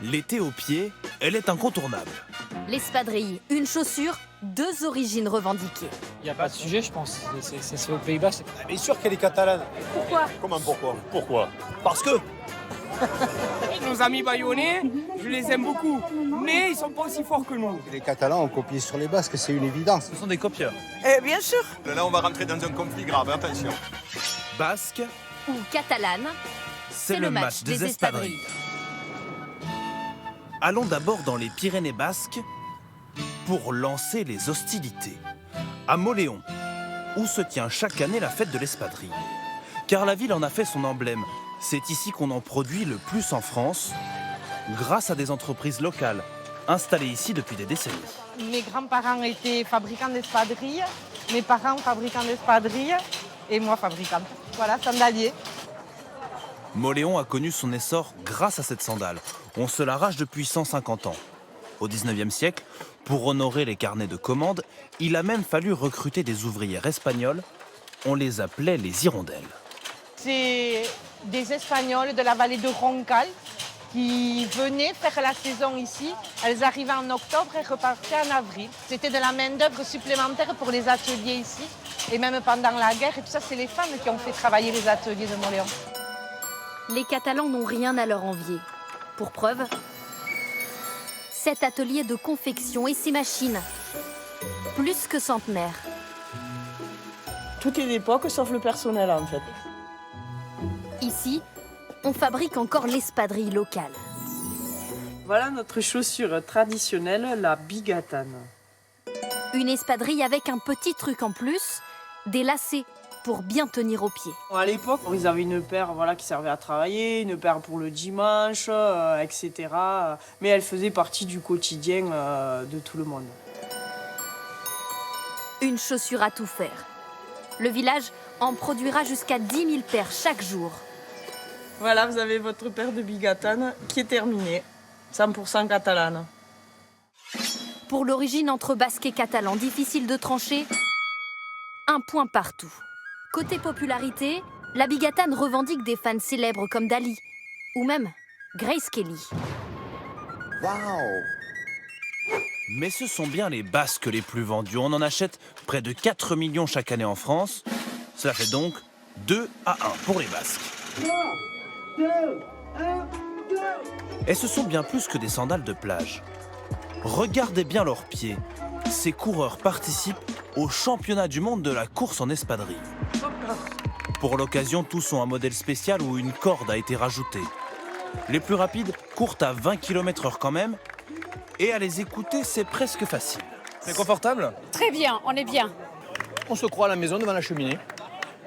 L'été au pied, elle est incontournable. L'espadrille, une chaussure, deux origines revendiquées. Il n'y a pas de sujet, je pense. C'est aux Pays-Bas. Bien sûr qu'elle est catalane. Pourquoi? Comment pourquoi? Pourquoi? Parce que Nos amis bayonnais, je les aime beaucoup, mais ils sont pas aussi forts que nous. Les Catalans ont copié sur les Basques, c'est une évidence. Ce sont des copieurs. Bien sûr. Là, on va rentrer dans un conflit grave, attention. Basque, Ou catalane, c'est le match des espadrilles. Allons d'abord dans les Pyrénées basques pour lancer les hostilités. À Moléon, où se tient chaque année la fête de l'espadrille. Car la ville en a fait son emblème. C'est ici qu'on en produit le plus en France, grâce à des entreprises locales, installées ici depuis des décennies. Mes grands-parents étaient fabricants d'espadrilles, mes parents fabricants d'espadrilles et moi fabricante. Voilà, sandalier. Moléon a connu son essor grâce à cette sandale. On se l'arrache depuis 150 ans. Au 19e siècle, pour honorer les carnets de commandes, il a même fallu recruter des ouvrières espagnoles. On les appelait les hirondelles. C'est des Espagnols de la vallée de Roncal qui venaient faire la saison ici. Elles arrivaient en octobre et repartaient en avril. C'était de la main-d'œuvre supplémentaire pour les ateliers ici. Et même pendant la guerre, et tout ça, c'est les femmes qui ont fait travailler les ateliers de Moléon. Les Catalans n'ont rien à leur envier. Pour preuve, cet atelier de confection et ces machines, plus que centenaires. Tout est d'époque sauf le personnel en fait. Ici, on fabrique encore l'espadrille locale. Voilà notre chaussure traditionnelle, la bigatane. Une espadrille avec un petit truc en plus, des lacets pour bien tenir aux pieds. À l'époque, ils avaient une paire qui servait à travailler, une paire pour le dimanche, etc. Mais elle faisait partie du quotidien de tout le monde. Une chaussure à tout faire. Le village en produira jusqu'à 10 000 paires chaque jour. Voilà, vous avez votre paire de bigatane qui est terminée. 100% catalane. Pour l'origine entre basque et catalan, difficile de trancher, un point partout. Côté popularité, la bigatane revendique des fans célèbres comme Dali ou même Grace Kelly. Mais ce sont bien les Basques les plus vendus. On en achète près de 4 millions chaque année en France. Cela fait donc 2-1 pour les Basques. Et ce sont bien plus que des sandales de plage. Regardez bien leurs pieds. Ces coureurs participent au championnat du monde de la course en espadrille. Pour l'occasion, tous ont un modèle spécial où une corde a été rajoutée. Les plus rapides courent à 20 km/h quand même. Et à les écouter, c'est presque facile. c'est confortable. Très bien, on est bien. On se croit à la maison devant la cheminée.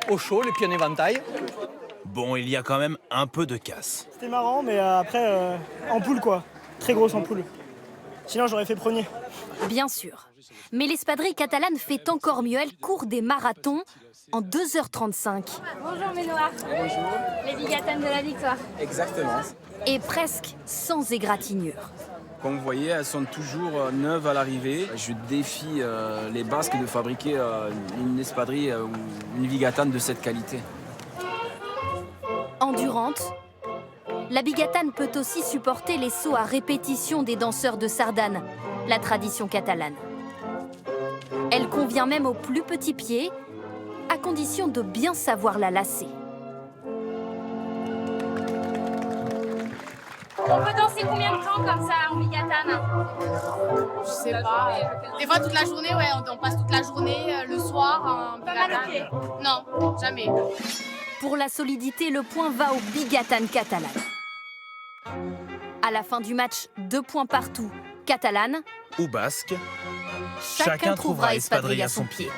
Au chaud, les pieds en éventail. Bon, il y a quand même un peu de casse. C'était marrant, mais après, ampoule quoi. Très grosse ampoule. Sinon, j'aurais fait premier. Bien sûr. Mais l'espadrille catalane fait encore mieux. Elle court des marathons en 2h35. Bonjour mes noirs. Bonjour. Les bigatanes de la victoire. Exactement. Et presque sans égratignure. Comme vous voyez, elles sont toujours neuves à l'arrivée. Je défie les Basques de fabriquer une espadrille ou une bigatane de cette qualité. Endurante, la bigatane peut aussi supporter les sauts à répétition des danseurs de sardane, la tradition catalane. Elle convient même aux plus petits pieds, à condition de bien savoir la lacer. On peut danser combien de temps comme ça en bigatane? Je sais pas. Des fois toute la journée, ouais, on passe toute la journée, le soir en bigatane. Non, jamais. Pour la solidité, le point va au bigatane catalane. À la fin du match, 2 points partout. Catalane Ou basque, chacun trouvera espadrille à son pied.